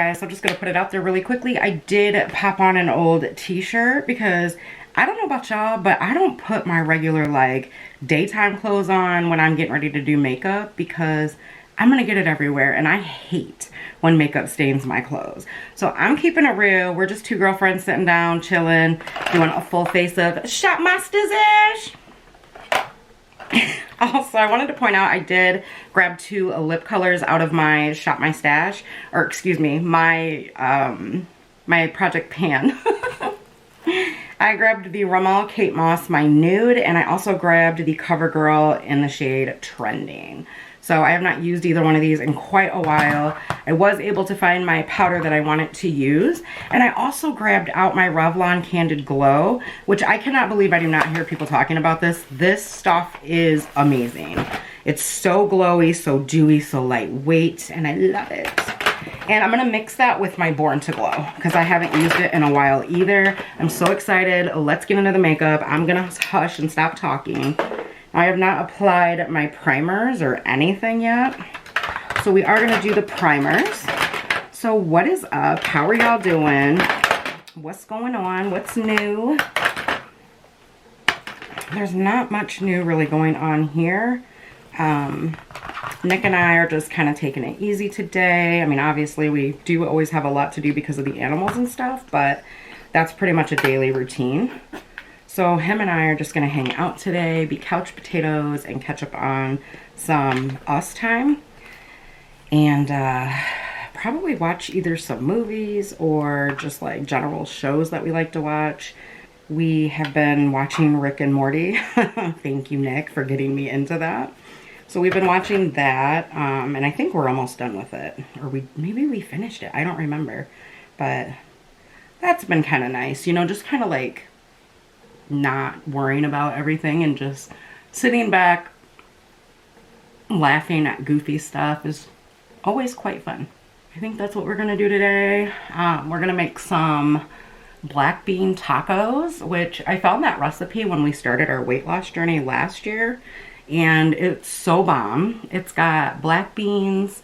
guys, so I'm just gonna put it out there really quickly. I did pop on an old t-shirt because I don't know about y'all, but I don't put my regular like daytime clothes on when I'm getting ready to do makeup because I'm gonna get it everywhere and I hate when makeup stains my clothes. So I'm keeping it real. We're just two girlfriends sitting down, chilling, doing a full face of Shop Masters-ish. Also, I wanted to point out I did grab 2 lip colors out of my Shop My Stash, or excuse me, my my Project Pan. I grabbed the Rimmel Kate Moss, my nude, and I also grabbed the CoverGirl in the shade Trending. So I have not used either one of these in quite a while. I was able to find my powder that I wanted to use. And I also grabbed out my Revlon Candid Glow, which I cannot believe I do not hear people talking about this. This stuff is amazing. It's so glowy, so dewy, so lightweight, and I love it. And I'm gonna mix that with my Born to Glow because I haven't used it in a while either. I'm so excited. Let's get into the makeup. I'm gonna hush and stop talking. I have not applied my primers or anything yet. So we are gonna do the primers. So what is up? How are y'all doing? What's going on? What's new? There's not much new really going on here. Nick and I are just kind of taking it easy today. I mean, obviously we do always have a lot to do because of the animals and stuff, but that's pretty much a daily routine. So him and I are just gonna hang out today, be couch potatoes, and catch up on some us time. And probably watch either some movies or just like general shows that we like to watch. We have been watching Rick and Morty. Thank you, Nick, for getting me into that. So we've been watching that, and I think we're almost done with it. Or maybe we finished it, I don't remember. But that's been kind of nice, you know, just kind of like not worrying about everything and just sitting back laughing at goofy stuff is always quite fun. I think that's what we're gonna do today. We're gonna make some black bean tacos, which I found that recipe when we started our weight loss journey last year, and it's so bomb. It's got black beans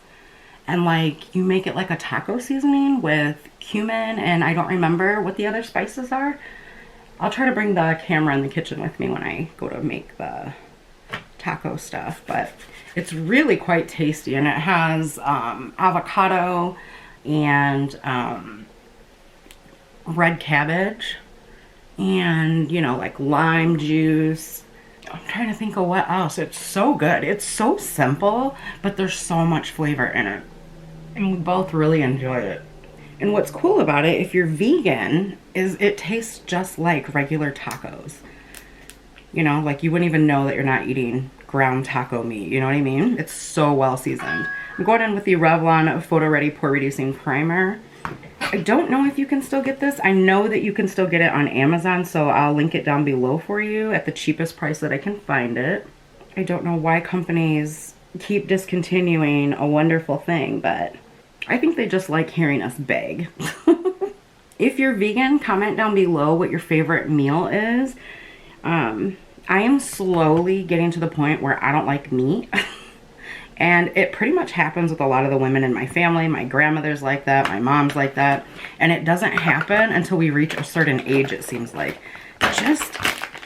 and like you make it like a taco seasoning with cumin, and I don't remember what the other spices are. I'll try to bring the camera in the kitchen with me when I go to make the taco stuff, but it's really quite tasty, and it has avocado and red cabbage and, you know, like lime juice. I'm trying to think of what else. It's so good. It's so simple, but there's so much flavor in it, and we both really enjoy it. And what's cool about it, if you're vegan, is it tastes just like regular tacos. You know, like you wouldn't even know that you're not eating ground taco meat. You know what I mean? It's so well seasoned. I'm going in with the Revlon Photo Ready Pore Reducing Primer. I don't know if you can still get this. I know that you can still get it on Amazon, so I'll link it down below for you at the cheapest price that I can find it. I don't know why companies keep discontinuing a wonderful thing, but I think they just like hearing us beg. If you're vegan, comment down below what your favorite meal is. I am slowly getting to the point where I don't like meat. And it pretty much happens with a lot of the women in my family. My grandmother's like that, my mom's like that. And it doesn't happen until we reach a certain age, it seems like. Just,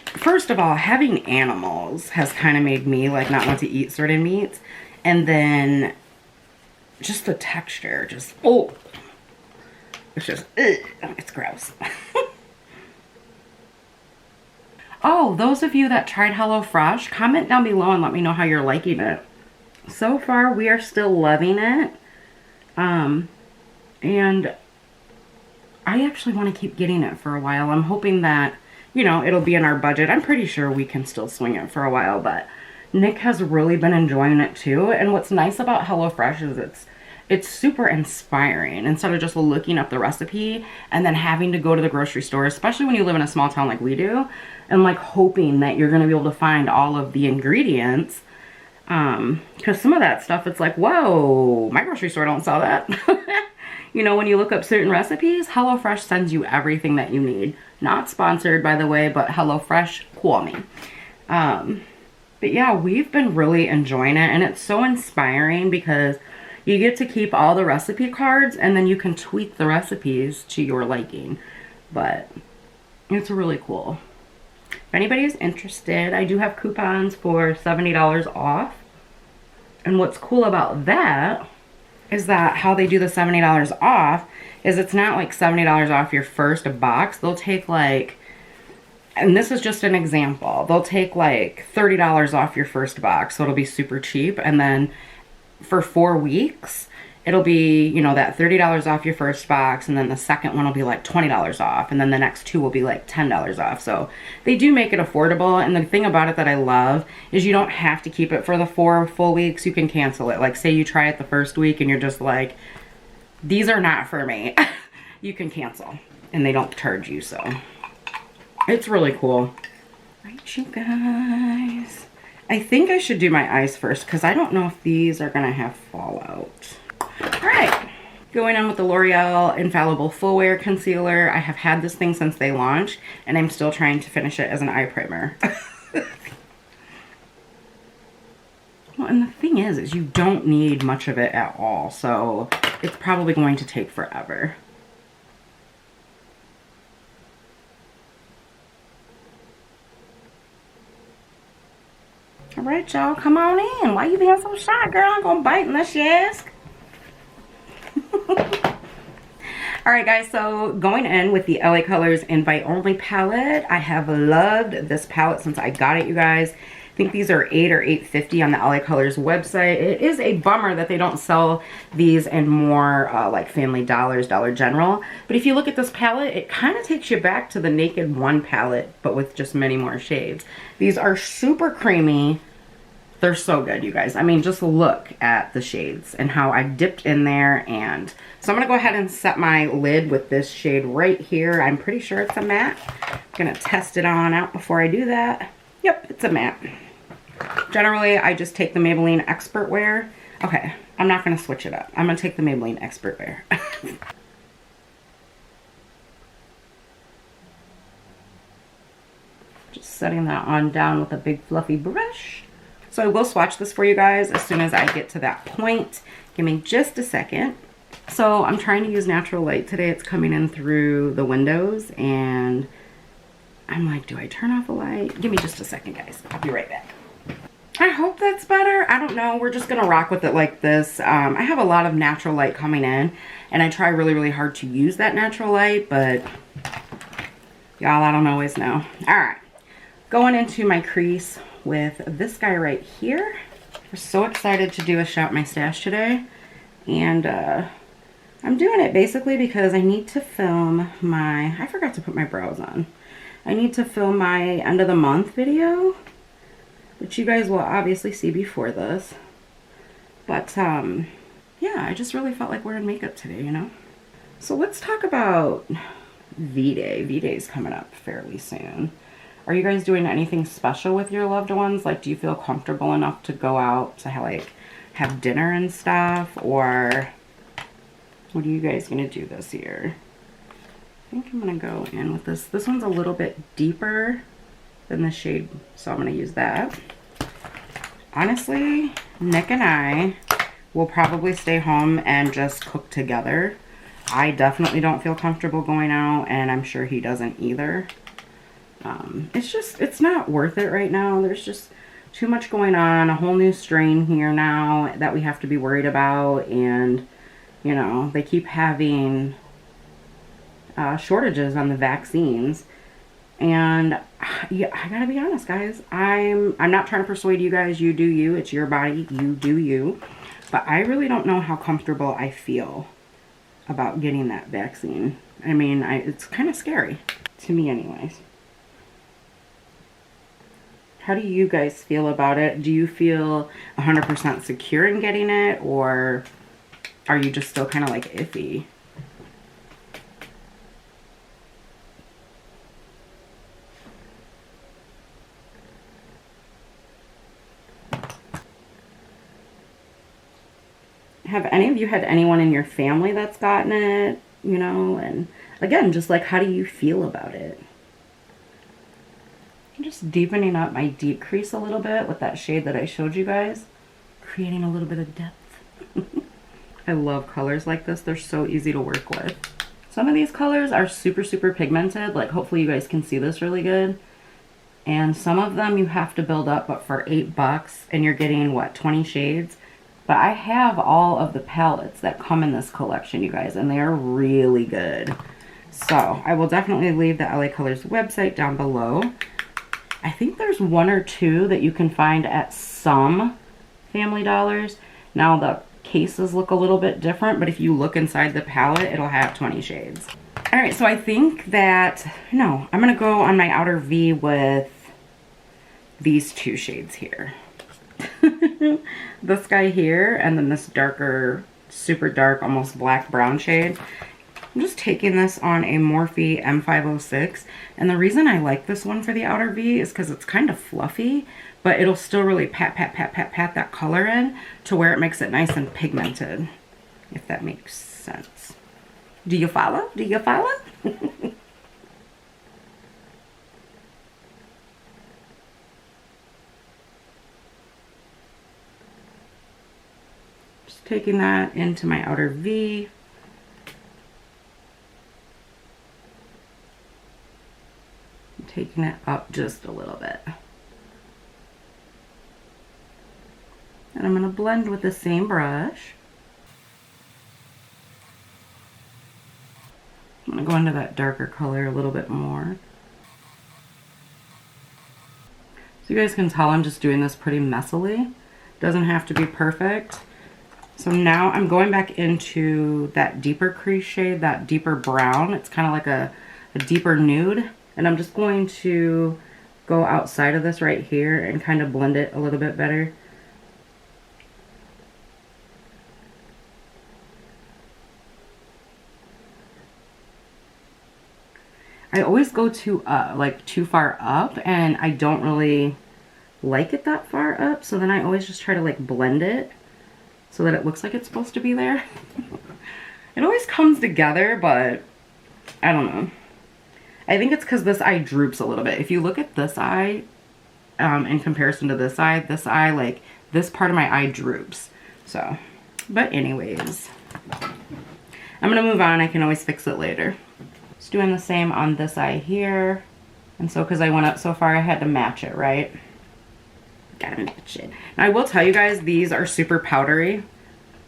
first of all, having animals has kind of made me like not want to eat certain meats. And then just the texture, just, oh, it's just, it's gross. Oh, those of you that tried HelloFresh, comment down below and let me know how you're liking it. So far, we are still loving it. And I actually want to keep getting it for a while. I'm hoping that, you know, it'll be in our budget. I'm pretty sure we can still swing it for a while, but Nick has really been enjoying it too. And what's nice about HelloFresh is it's super inspiring. Instead of just looking up the recipe and then having to go to the grocery store, especially when you live in a small town like we do, and like hoping that you're going to be able to find all of the ingredients. Because some of that stuff, it's like, whoa, my grocery store don't sell that. You know, when you look up certain recipes, HelloFresh sends you everything that you need. Not sponsored, by the way, but HelloFresh, call me. But yeah, we've been really enjoying it, and it's so inspiring because, You get to keep all the recipe cards, and then you can tweak the recipes to your liking. But it's really cool. If anybody's interested, I do have coupons for $70 off. And what's cool about that is that how they do the $70 off is it's not like $70 off your first box. They'll take like, and this is just an example, they'll take like $30 off your first box, so it'll be super cheap. And then for 4 weeks, it'll be, you know, that $30 off your first box, and then the second one will be like $20 off, and then the next 2 will be like $10 off. So they do make it affordable, and the thing about it that I love is you don't have to keep it for the 4 full weeks. You can cancel it. Like, say you try it the first week and you're just like, these are not for me. You can cancel, and they don't charge you, so it's really cool. Right, you guys. I think I should do my eyes first because I don't know if these are gonna have fallout. All right, going on with the L'Oreal Infallible Full Wear Concealer. I have had this thing since they launched, and I'm still trying to finish it as an eye primer. Well, and the thing is you don't need much of it at all, so it's probably going to take forever. All right, y'all, come on in. Why you being so shy, girl? I'm gonna bite unless you ask. Alright guys, so going in with the LA Colors Invite Only palette. I have loved this palette since I got it, you guys. I think these are $8 or $8.50 on the LA Colors website. It is a bummer that they don't sell these in more like Family Dollars, Dollar General. But if you look at this palette, it kind of takes you back to the Naked One palette, but with just many more shades. These are super creamy. They're so good, you guys. I mean, just look at the shades and how I dipped in there. And so I'm going to go ahead and set my lid with this shade right here. I'm pretty sure it's a matte. I'm going to test it on out before I do that. Yep, it's a matte. Generally, I just take the Maybelline Expert Wear. Okay, I'm not going to switch it up. I'm going to take the Maybelline Expert Wear. Just setting that on down with a big fluffy brush. So I will swatch this for you guys as soon as I get to that point. Give me just a second. So I'm trying to use natural light today. It's coming in through the windows, and I'm like, do I turn off the light? Give me just a second, guys. I'll be right back. I hope that's better. I don't know. We're just going to rock with it like this. I have a lot of natural light coming in, and I try really, really hard to use that natural light, but y'all, I don't always know. All right. Going into my crease with this guy right here. We're so excited to do a Shop My Stash today, and I'm doing it basically because I need to film my, I forgot to put my brows on. I need to film my end of the month video, which you guys will obviously see before this. But yeah, I just really felt like wearing makeup today, you know? So let's talk about V-Day. V-Day's coming up fairly soon. Are you guys doing anything special with your loved ones? Like, do you feel comfortable enough to go out to have dinner and stuff? Or what are you guys gonna do this year? I think I'm gonna go in with this. This one's a little bit deeper than the shade, so I'm gonna use that. Honestly, Nick and I will probably stay home and just cook together. I definitely don't feel comfortable going out, and I'm sure he doesn't either. It's not worth it right now. There's just too much going on, a whole new strain here now that we have to be worried about, and you know, they keep having shortages on the vaccines. And yeah, I gotta be honest, guys, I'm not trying to persuade you guys. You do you. It's your body. You do you. But I really don't know how comfortable I feel about getting that vaccine. I mean, it's kind of scary to me anyways. How do you guys feel about it? Do you feel 100% secure in getting it, or are you just still kind of like iffy? Have any of you had anyone in your family that's gotten it, you know? And again, just like, how do you feel about it? I'm just deepening up my deep crease a little bit with that shade that I showed you guys, creating a little bit of depth. I love colors like this. They're so easy to work with. Some of these colors are super, super pigmented. Like, hopefully you guys can see this really good. And some of them you have to build up, but for $8 and you're getting, what, 20 shades? But I have all of the palettes that come in this collection, you guys, and they are really good. So I will definitely leave the LA Colors website down below. I think there's one or two that you can find at some Family Dollars. Now the cases look a little bit different, but if you look inside the palette, it'll have 20 shades. All right, so I think that, no, I'm gonna go on my outer V with these two shades here. This guy here, and then this darker, super dark, almost black brown shade. I'm just taking this on a Morphe M506, and the reason I like this one for the outer V is because it's kind of fluffy, but it'll still really pat that color in to where it makes it nice and pigmented, if that makes sense. Do you follow? Do you follow? Just taking that into my outer V. Taking it up just a little bit. And I'm going to blend with the same brush. I'm going to go into that darker color a little bit more. So you guys can tell I'm just doing this pretty messily. Doesn't have to be perfect. So now I'm going back into that deeper crease shade, that deeper brown. It's kind of like a deeper nude. And I'm just going to go outside of this right here and kind of blend it a little bit better. I always go too far up, and I don't really like it that far up, so then I always just try to like blend it so that it looks like it's supposed to be there. It always comes together, but I don't know. I think it's because this eye droops a little bit. If you look at this eye in comparison to this eye, like this part of my eye droops. So, but anyways, I'm gonna move on. I can always fix it later. Just doing the same on this eye here. And so because I went up so far, I had to match it, right? Gotta match it. Now I will tell you guys, these are super powdery.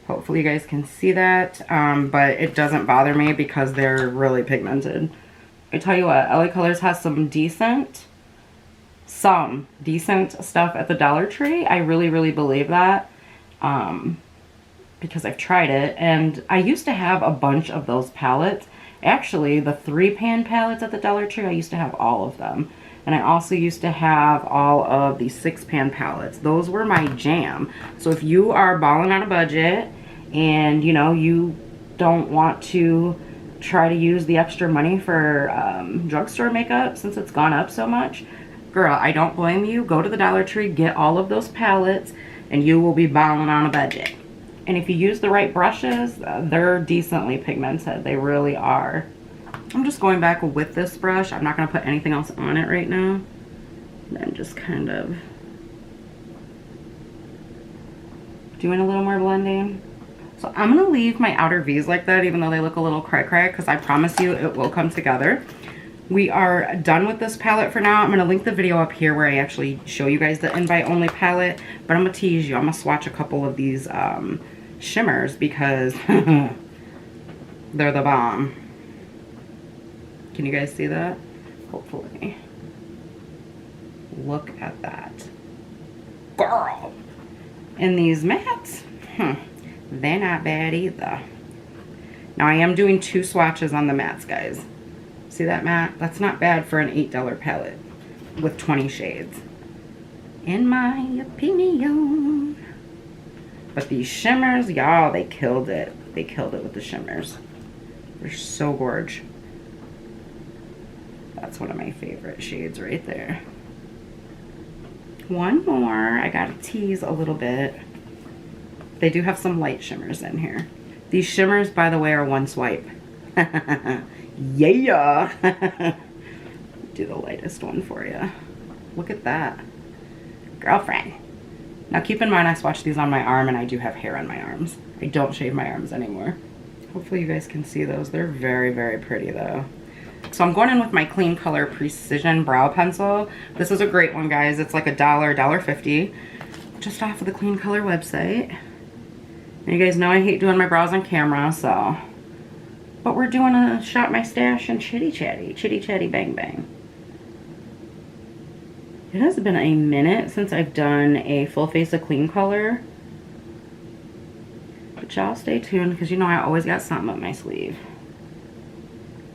Hopefully you guys can see that, but it doesn't bother me because they're really pigmented. I tell you what, LA Colors has some decent stuff at the Dollar Tree. I really, really believe that because I've tried it, and I used to have a bunch of those palettes. Actually, the 3-pan palettes at the Dollar Tree, I used to have all of them. And I also used to have all of the 6-pan palettes. Those were my jam. So if you are balling on a budget and, you know, you don't want to try to use the extra money for drugstore makeup since it's gone up so much, girl, I don't blame you. Go to the Dollar Tree, get all of those palettes, and you will be balling on a budget. And if you use the right brushes, they're decently pigmented. They really are. I'm just going back with this brush. I'm not going to put anything else on it right now. I'm just kind of doing a little more blending. So I'm going to leave my outer V's like that, even though they look a little cray-cray, because I promise you it will come together. We are done with this palette for now. I'm going to link the video up here where I actually show you guys the invite-only palette, but I'm going to tease you. I'm going to swatch a couple of these shimmers because they're the bomb. Can you guys see that? Hopefully. Look at that. Girl! And these mattes, they're not bad either. Now I am doing 2 swatches on the mattes, guys. See that matte? That's not bad for an $8 palette with 20 shades, in my opinion. But these shimmers, y'all, they killed it. They killed it with the shimmers. They're so gorge. That's one of my favorite shades right there. One more. I gotta tease a little bit. They do have some light shimmers in here. These shimmers, by the way, are 1 swipe. Yeah. Do the lightest one for you. Look at that. Girlfriend. Now keep in mind I swatched these on my arm and I do have hair on my arms. I don't shave my arms anymore. Hopefully you guys can see those. They're very, very pretty though. So I'm going in with my Kleancolor Precision Brow Pencil. This is a great one, guys. It's like $1, $1.50, just off of the Kleancolor website. And you guys know I hate doing my brows on camera, so. But we're doing a Shop My Stash and Chitty Chatty Bang Bang. It has been a minute since I've done a full face of Kleancolor. But y'all stay tuned, because you know I always got something up my sleeve.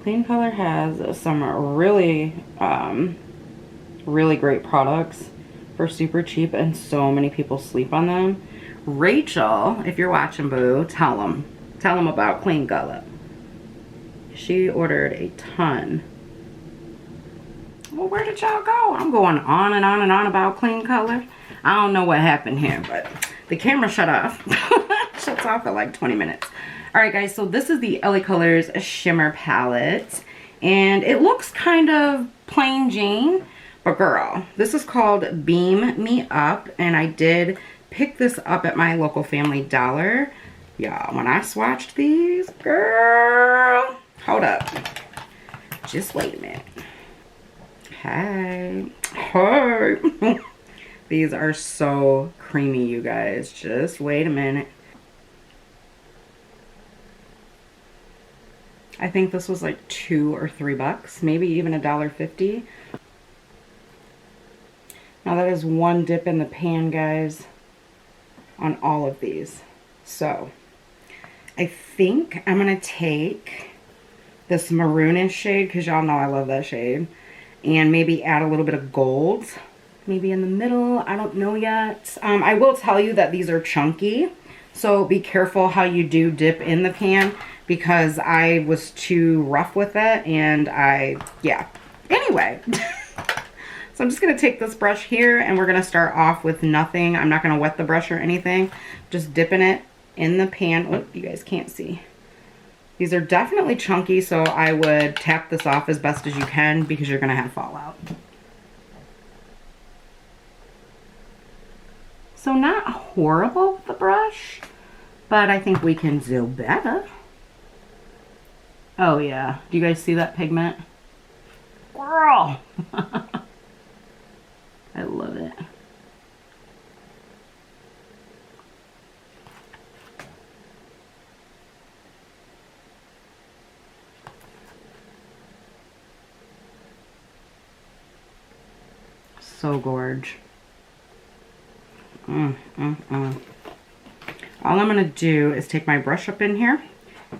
Kleancolor has some really, really great products for super cheap, and so many people sleep on them. Rachel, if you're watching, boo, tell them about Kleancolor. She ordered a ton. Well, where did y'all go? I'm going on and on and on about Kleancolor. I don't know what happened here, but the camera shut off. Shuts off at like 20 minutes. Alright guys, so this is the LA Colors Shimmer Palette. And it looks kind of plain Jane, but girl, this is called Beam Me Up. And I did pick this up at my local Family Dollar. Y'all, when I swatched these, girl, hold up. Just wait a minute. Hey. Hey. These are so creamy, you guys. Just wait a minute. I think this was like $2 or $3, maybe even $1.50. Now that is one dip in the pan, guys, on all of these. So I think I'm gonna take this maroonish shade, because y'all know I love that shade, and maybe add a little bit of gold, maybe in the middle. I don't know yet. I will tell you that these are chunky, so be careful how you do dip in the pan, because I was too rough with it, and yeah. Anyway, so I'm just going to take this brush here, and we're going to start off with nothing. I'm not going to wet the brush or anything. Just dipping it in the pan. Oh, you guys can't see. These are definitely chunky, so I would tap this off as best as you can, because you're going to have fallout. So not horrible with the brush, but I think we can do better. Oh yeah, do you guys see that pigment? Girl! I love it. So gorge. All I'm gonna do is take my brush up in here,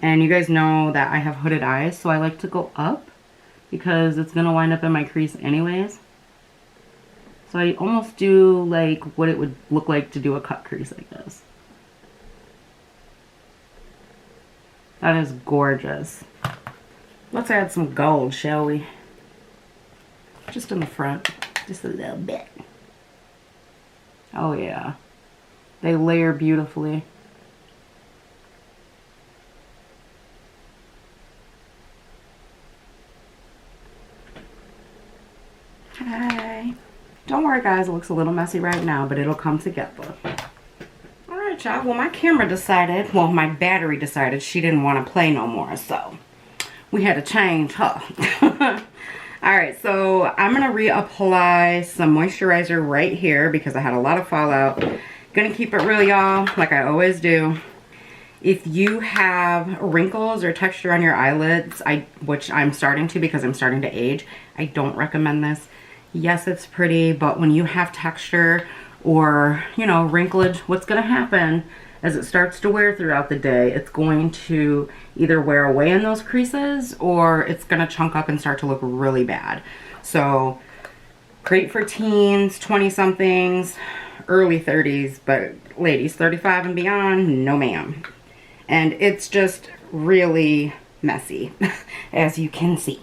and you guys know that I have hooded eyes, so I like to go up because it's gonna wind up in my crease anyways. So I almost do like what it would look like to do a cut crease like this. That is gorgeous. Let's add some gold, shall we? Just in the front, just a little bit. Oh yeah, they layer beautifully. Hi. Don't worry guys, it looks a little messy right now, but it'll come together. Alright y'all, well my camera decided, well my battery decided she didn't want to play no more, so we had to change her. Alright, so I'm going to reapply some moisturizer right here because I had a lot of fallout. Gonna keep it real, y'all, like I always do. If you have wrinkles or texture on your eyelids, which I'm starting to because I'm starting to age, I don't recommend this. Yes, it's pretty, but when you have texture or, you know, wrinklage, what's going to happen as it starts to wear throughout the day, it's going to either wear away in those creases or it's going to chunk up and start to look really bad. So great for teens, 20-somethings, early 30s, but ladies 35 and beyond, no ma'am. And it's just really messy, as you can see.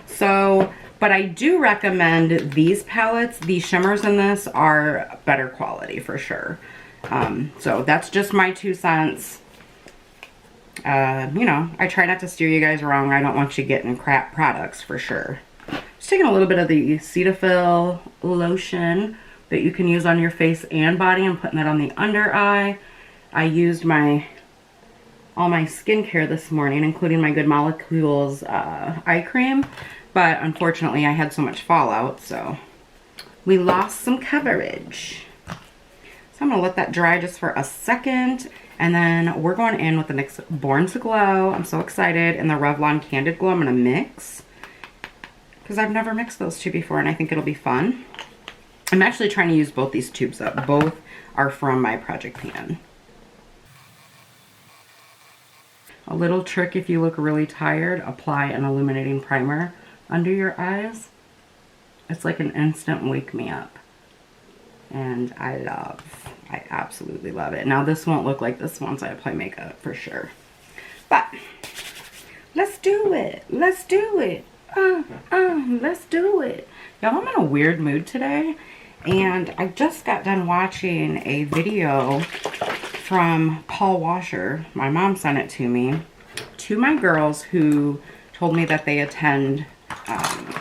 So, but I do recommend these palettes. These shimmers in this are better quality for sure. So that's just my 2 cents. You know, I try not to steer you guys wrong. I don't want you getting crap products for sure. Just taking a little bit of the Cetaphil lotion that you can use on your face and body. I'm putting that on the under eye. I used all my skincare this morning, including my Good Molecules eye cream, but unfortunately I had so much fallout, so we lost some coverage. So I'm gonna let that dry just for a second, and then we're going in with the NYX Born to Glow. I'm so excited, and the Revlon Candid Glow I'm gonna mix, because I've never mixed those two before, and I think it'll be fun. I'm actually trying to use both these tubes up. Both are from my project pan. A little trick if you look really tired, apply an illuminating primer under your eyes. It's like an instant wake me up. And I absolutely love it. Now this won't look like this once I apply makeup for sure. But let's do it. Let's do it. Let's do it. Y'all, I'm in a weird mood today. And I just got done watching a video from Paul Washer. My mom sent it to me. To my girls who told me that they attend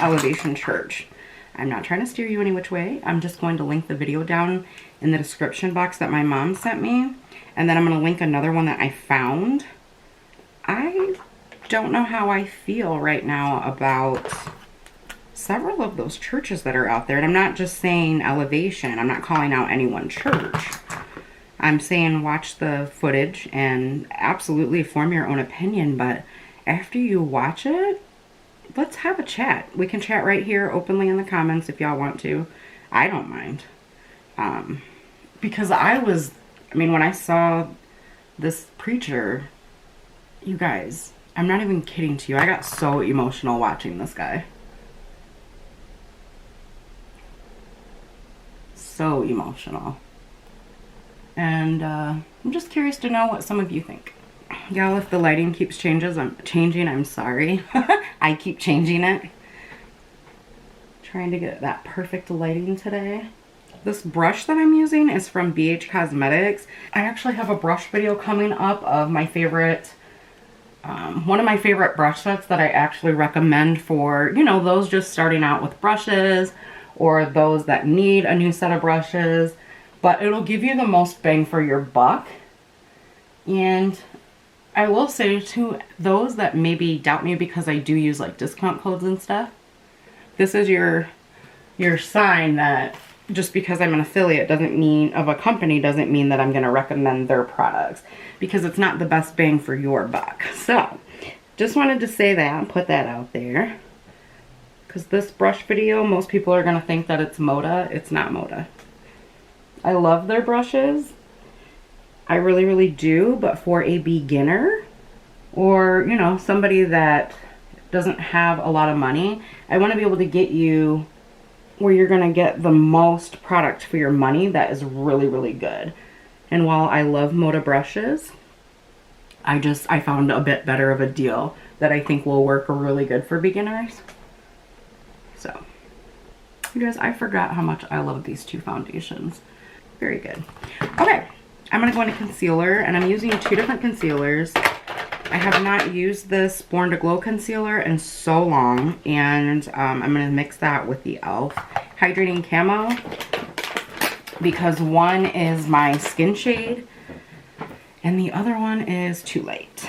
Elevation Church. I'm not trying to steer you any which way. I'm just going to link the video down in the description box that my mom sent me. And then I'm going to link another one that I found. I don't know how I feel right now about several of those churches that are out there. And I'm not just saying Elevation. I'm not calling out any one church. I'm saying watch the footage and absolutely form your own opinion. But after you watch it, let's have a chat. We can chat right here openly in the comments if y'all want to. I don't mind. Because when I saw this preacher, you guys, I'm not even kidding to you. I got so emotional watching this guy. So emotional. And I'm just curious to know what some of you think. Y'all, if the lighting keeps changing, I'm sorry. I keep changing it. Trying to get that perfect lighting today. This brush that I'm using is from BH Cosmetics. I actually have a brush video coming up of my favorite, one of my favorite brush sets that I actually recommend for, you know, those just starting out with brushes or those that need a new set of brushes. But it'll give you the most bang for your buck. And I will say to those that maybe doubt me because I do use like discount codes and stuff, this is your sign that just because I'm an affiliate of a company doesn't mean that I'm going to recommend their products, because it's not the best bang for your buck. So just wanted to say that and put that out there, because this brush video, most people are going to think that it's Moda. It's not Moda. I love their brushes. I really, really do. But for a beginner or, you know, somebody that doesn't have a lot of money, I want to be able to get you where you're going to get the most product for your money that is really, really good. And while I love Moda brushes, I found a bit better of a deal that I think will work really good for beginners. So, you guys, I forgot how much I love these two foundations. Very good. Okay, I'm going to go into concealer, and I'm using two different concealers. I have not used this Born to Glow concealer in so long, and I'm going to mix that with the e.l.f. Hydrating Camo, because one is my skin shade, and the other one is Too Late.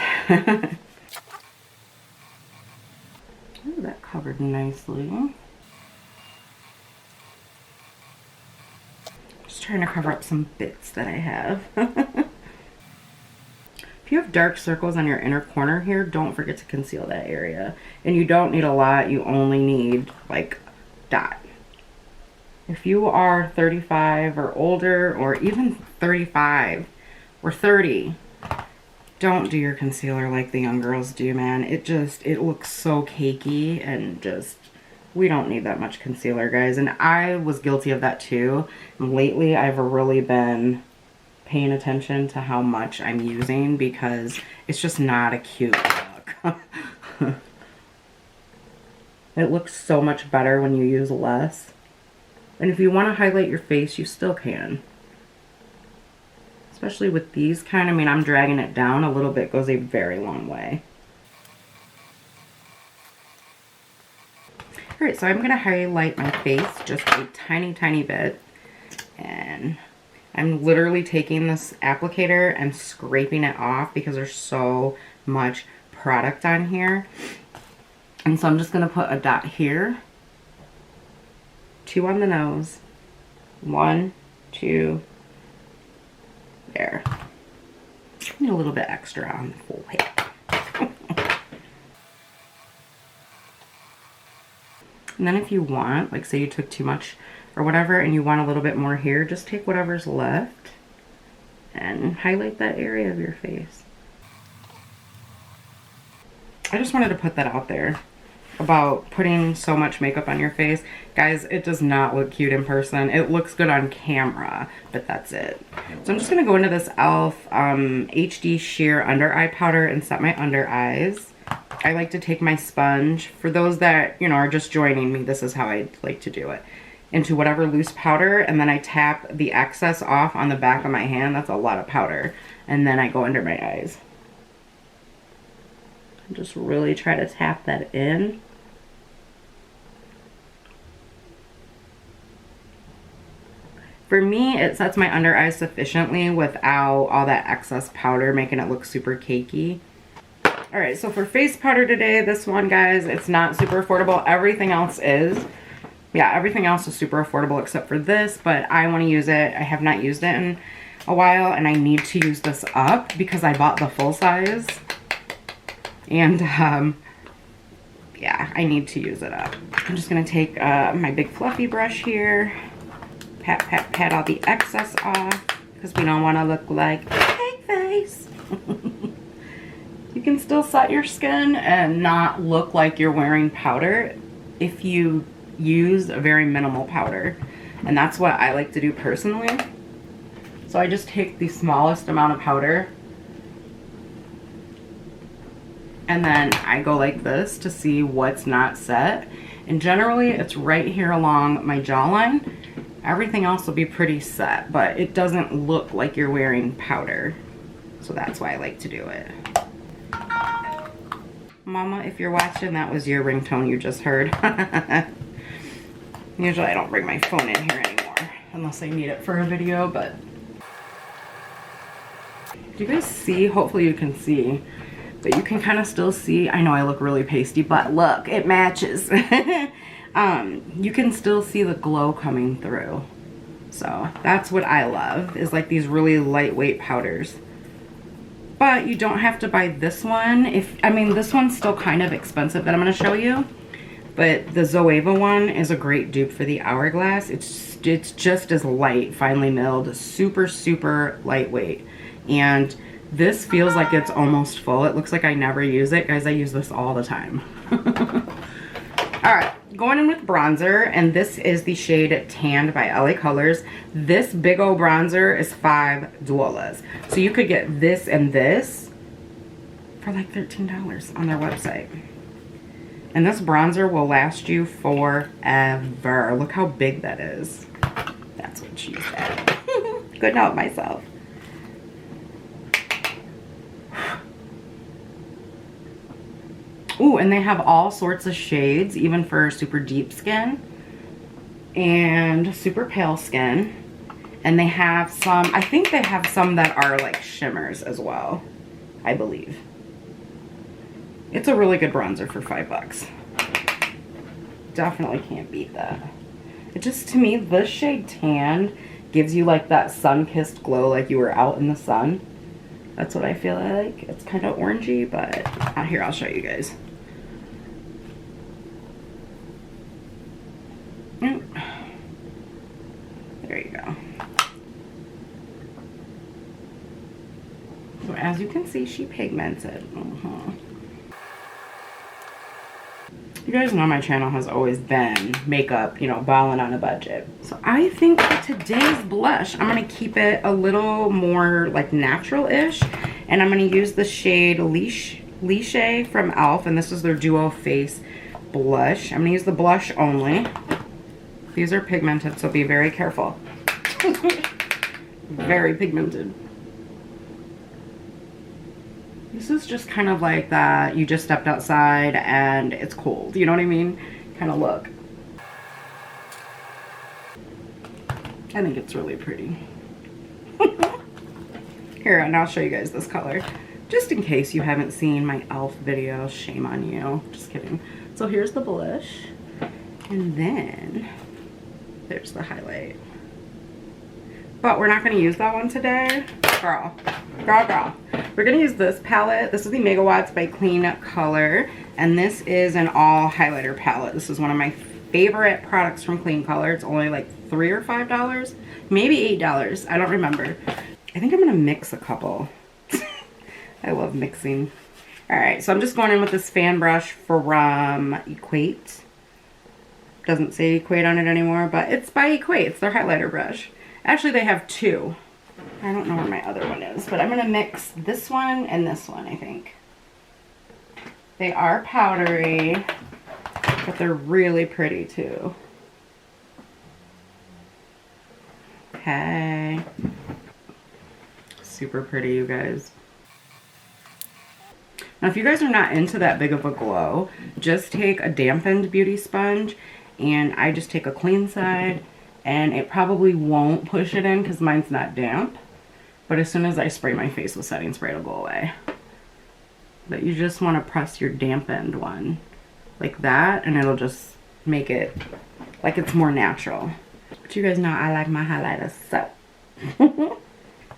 Ooh, that covered nicely. Trying to cover up some bits that I have. If you have dark circles on your inner corner here, don't forget to conceal that area. And you don't need a lot, you only need like dot. If you are 35 or older, or even 35 or 30, don't do your concealer like the young girls do, man. It looks so cakey, and just, we don't need that much concealer, guys. And I was guilty of that too. And lately, I've really been paying attention to how much I'm using, because it's just not a cute look. It looks so much better when you use less. And if you want to highlight your face, you still can. Especially with these kind, I'm dragging it down a little bit, goes a very long way. Alright, so I'm going to highlight my face just a tiny, tiny bit. And I'm literally taking this applicator and scraping it off because there's so much product on here. And so I'm just gonna put a dot here, 2 on the nose, 1, 2, there. Need a little bit extra on the full head. And then if you want, like say you took too much or whatever and you want a little bit more here, just take whatever's left and highlight that area of your face. I just wanted to put that out there about putting so much makeup on your face. Guys, it does not look cute in person. It looks good on camera, but that's it. So I'm just gonna go into this e.l.f. HD Sheer Under Eye Powder and set my under eyes. I like to take my sponge. For those that, you know, are just joining me, this is how I like to do it. Into whatever loose powder, and then I tap the excess off on the back of my hand. That's a lot of powder. And then I go under my eyes. Just really try to tap that in. For me, it sets my under eyes sufficiently without all that excess powder making it look super cakey. Alright, so for face powder today, this one, guys, it's not super affordable. Everything else is. Yeah, everything else is super affordable except for this, but I want to use it. I have not used it in a while, and I need to use this up because I bought the full size. And, yeah, I need to use it up. I'm just going to take my big fluffy brush here. Pat, pat, pat all the excess off because we don't want to look like cake face. You can still set your skin and not look like you're wearing powder if you use a very minimal powder. And that's what I like to do personally. So I just take the smallest amount of powder and then I go like this to see what's not set. And generally it's right here along my jawline. Everything else will be pretty set, but it doesn't look like you're wearing powder. So that's why I like to do it. Mama, if you're watching, that was your ringtone you just heard. Usually I don't bring my phone in here anymore unless I need it for a video, but do you guys see? Hopefully you can see, but you can kind of still see. I know I look really pasty, but look, it matches. You can still see the glow coming through. So that's what I love, is like these really lightweight powders. But you don't have to buy this one. I mean, this one's still kind of expensive that I'm going to show you. But the Zoeva one is a great dupe for the Hourglass. It's just as light, finely milled, super, super lightweight. And this feels like it's almost full. It looks like I never use it. Guys, I use this all the time. Alright, going in with bronzer, and this is the shade Tanned by LA Colors. This big old bronzer is $5. So you could get this and this for like $13 on their website. And this bronzer will last you forever. Look how big that is. That's what she said. Couldn't help myself. Ooh, and they have all sorts of shades, even for super deep skin and super pale skin. And they have some, I think they have some that are like shimmers as well, I believe. It's a really good bronzer for $5. Definitely can't beat that. It just, to me, this shade Tan gives you like that sun-kissed glow, like you were out in the sun. That's what I feel like. It's kind of orangey, but here, I'll show you guys. There you go. So as you can see, she pigmented. You guys know my channel has always been makeup, you know, balling on a budget. So I think for today's blush, I'm going to keep it a little more like natural-ish. And I'm going to use the shade Leche from e.l.f. And this is their Duo Face blush. I'm going to use the blush only. These are pigmented, so be very careful. Very pigmented. This is just kind of like that you just stepped outside and it's cold. You know what I mean? Kind of look. I think it's really pretty. Here, and I'll show you guys this color. Just in case you haven't seen my e.l.f. video, shame on you. Just kidding. So here's the blush. And then there's the highlight. But we're not going to use that one today. Girl. We're going to use this palette. This is the Megawatts by Kleancolor. And this is an all highlighter palette. This is one of my favorite products from Kleancolor. It's only like $3 or $5. Maybe $8. I don't remember. I think I'm going to mix a couple. I love mixing. Alright, so I'm just going in with this fan brush from Equate. Doesn't say Equate on it anymore, but it's by Equate. It's their highlighter brush. Actually, they have two. I don't know where my other one is, but I'm going to mix this one and this one, I think. They are powdery, but they're really pretty too. Okay. Super pretty, you guys. Now, if you guys are not into that big of a glow, just take a dampened beauty sponge, and I just take a clean side, and it probably won't push it in because mine's not damp. But as soon as I spray my face with setting spray, it'll go away. But you just want to press your dampened one like that, and it'll just make it like it's more natural. But you guys know I like my highlighter, so.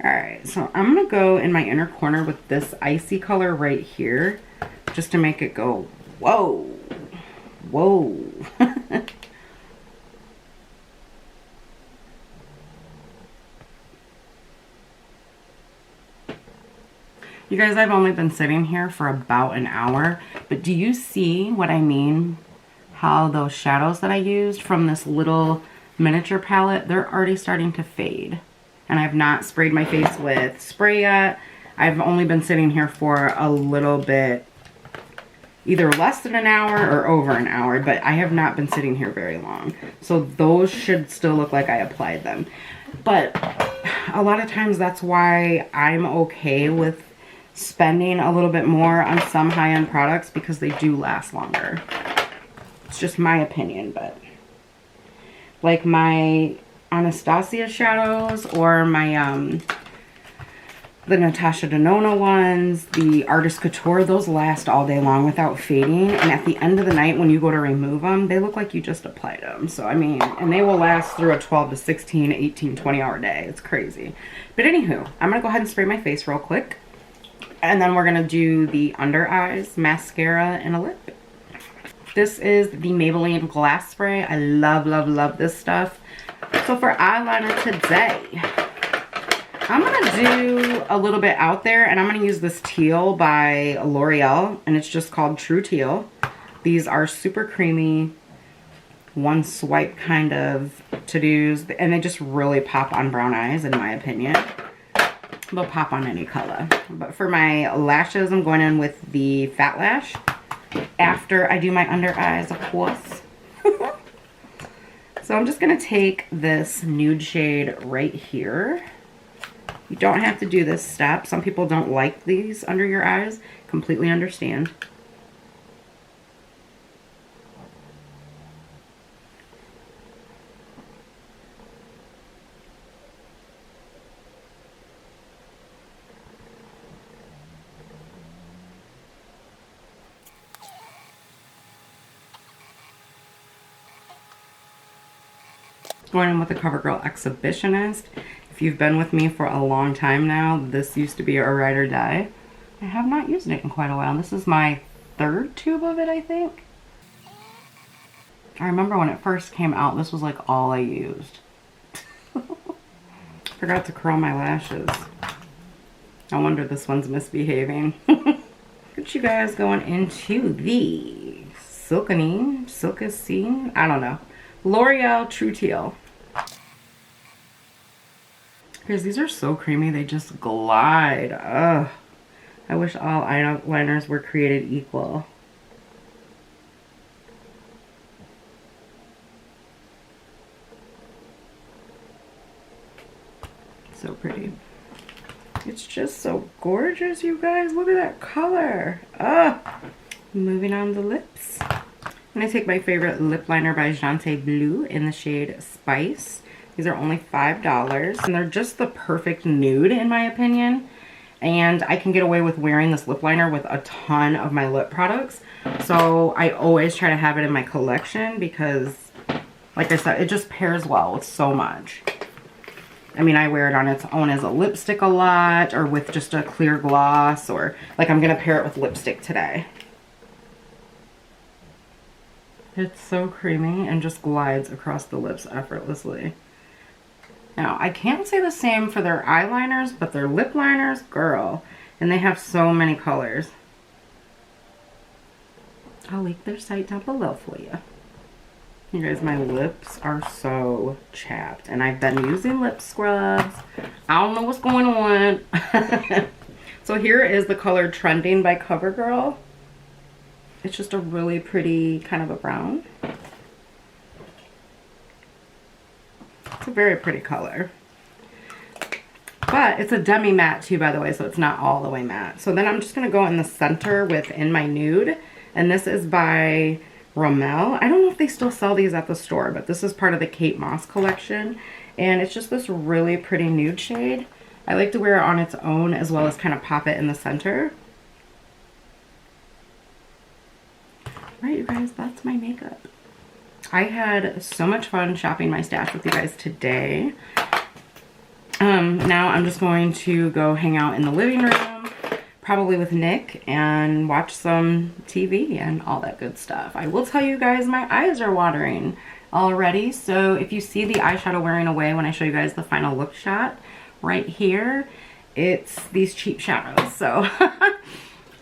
Alright, so I'm going to go in my inner corner with this icy color right here, just to make it go, whoa, whoa. You guys, I've only been sitting here for about an hour, but do you see what I mean? How those shadows that I used from this little miniature palette, they're already starting to fade. And I've not sprayed my face with spray yet. I've only been sitting here for a little bit, either less than an hour or over an hour, but I have not been sitting here very long. So those should still look like I applied them. But a lot of times that's why I'm okay with spending a little bit more on some high-end products, because they do last longer. It's just my opinion, but like my Anastasia shadows, or my the Natasha Denona ones, the Artist Couture, those last all day long without fading, and at the end of the night when you go to remove them, they look like you just applied them. So I mean, and they will last through a 12 to 16, 18, 20 hour day. It's crazy. But anywho, I'm gonna go ahead and spray my face real quick, and then we're gonna do the under eyes, mascara, and a lip. This is the Maybelline Glass Spray. I love, love, love this stuff. So for eyeliner today, I'm going to do a little bit out there, and I'm going to use this teal by L'Oreal, and it's just called True Teal. These are super creamy, one swipe kind of to-dos, and they just really pop on brown eyes, in my opinion. They'll pop on any color. But for my lashes, I'm going in with the Fat Lash after I do my under eyes, of course. So I'm just going to take this nude shade right here. You don't have to do this step. Some people don't like these under your eyes. Completely understand. Going in with the CoverGirl Exhibitionist. If you've been with me for a long time now, this used to be a ride or die. I have not used it in quite a while. This is my third tube of it, I think. I remember when it first came out, this was like all I used. Forgot to curl my lashes. No wonder this one's misbehaving. Look at you guys going into the Silkissime, I don't know. L'Oreal True Teal. Guys, these are so creamy, they just glide. Ugh. I wish all eyeliners were created equal. So pretty. It's just so gorgeous, you guys. Look at that color. Ugh. Moving on to lips. I'm going to take my favorite lip liner by Jante Blue in the shade Spice. These are only $5, and they're just the perfect nude in my opinion. And I can get away with wearing this lip liner with a ton of my lip products. So I always try to have it in my collection because, like I said, it just pairs well with so much. I mean, I wear it on its own as a lipstick a lot, or with just a clear gloss, or like I'm going to pair it with lipstick today. It's so creamy and just glides across the lips effortlessly. Now, I can't say the same for their eyeliners, but their lip liners, girl. And they have so many colors. I'll link their site down below for you. You guys, my lips are so chapped. And I've been using lip scrubs. I don't know what's going on. So here is the color Trending by CoverGirl. It's just a really pretty kind of a brown. It's a very pretty color. But it's a demi matte too, by the way, so it's not all the way matte. So then I'm just going to go in the center with In My Nude. And this is by Rimmel. I don't know if they still sell these at the store, but this is part of the Kate Moss collection. And it's just this really pretty nude shade. I like to wear it on its own as well as kind of pop it in the center. Right, you guys, that's my makeup. I had so much fun shopping my stash with you guys today. Now I'm just going to go hang out in the living room, probably with Nick, and watch some TV and all that good stuff. I will tell you guys, my eyes are watering already. So if you see the eyeshadow wearing away when I show you guys the final look shot right here, it's these cheap shadows. So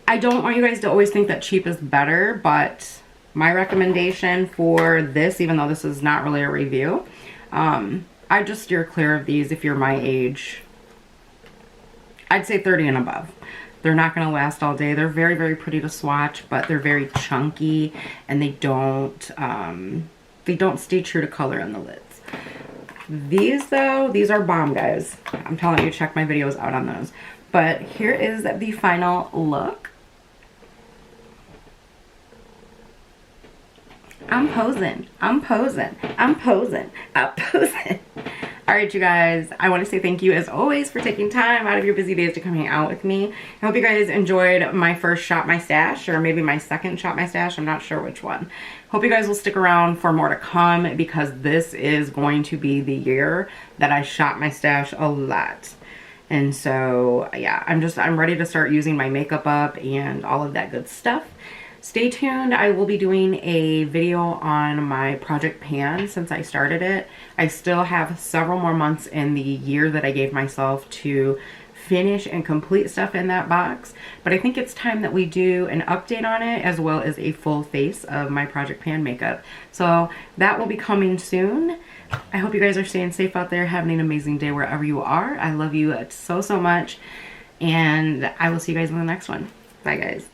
I don't want you guys to always think that cheap is better, but my recommendation for this, even though this is not really a review, I just steer clear of these if you're my age. I'd say 30 and above. They're not going to last all day. They're very, very pretty to swatch, but they're very chunky, and they don't stay true to color in the lids. These though, these are bomb, guys. I'm telling you, check my videos out on those. But here is the final look. I'm posing. I'm posing. I'm posing. I'm posing. All right, you guys, I want to say thank you as always for taking time out of your busy days to come hang out with me. I hope you guys enjoyed my first Shop My Stash, or maybe my second Shop My Stash. I'm not sure which one. Hope you guys will stick around for more to come, because this is going to be the year that I shop my stash a lot. And so, yeah, I'm ready to start using my makeup up and all of that good stuff. Stay tuned. I will be doing a video on my project pan since I started it. I still have several more months in the year that I gave myself to finish and complete stuff in that box. But I think it's time that we do an update on it, as well as a full face of my project pan makeup. So that will be coming soon. I hope you guys are staying safe out there, having an amazing day wherever you are. I love you so, so much. And I will see you guys in the next one. Bye, guys.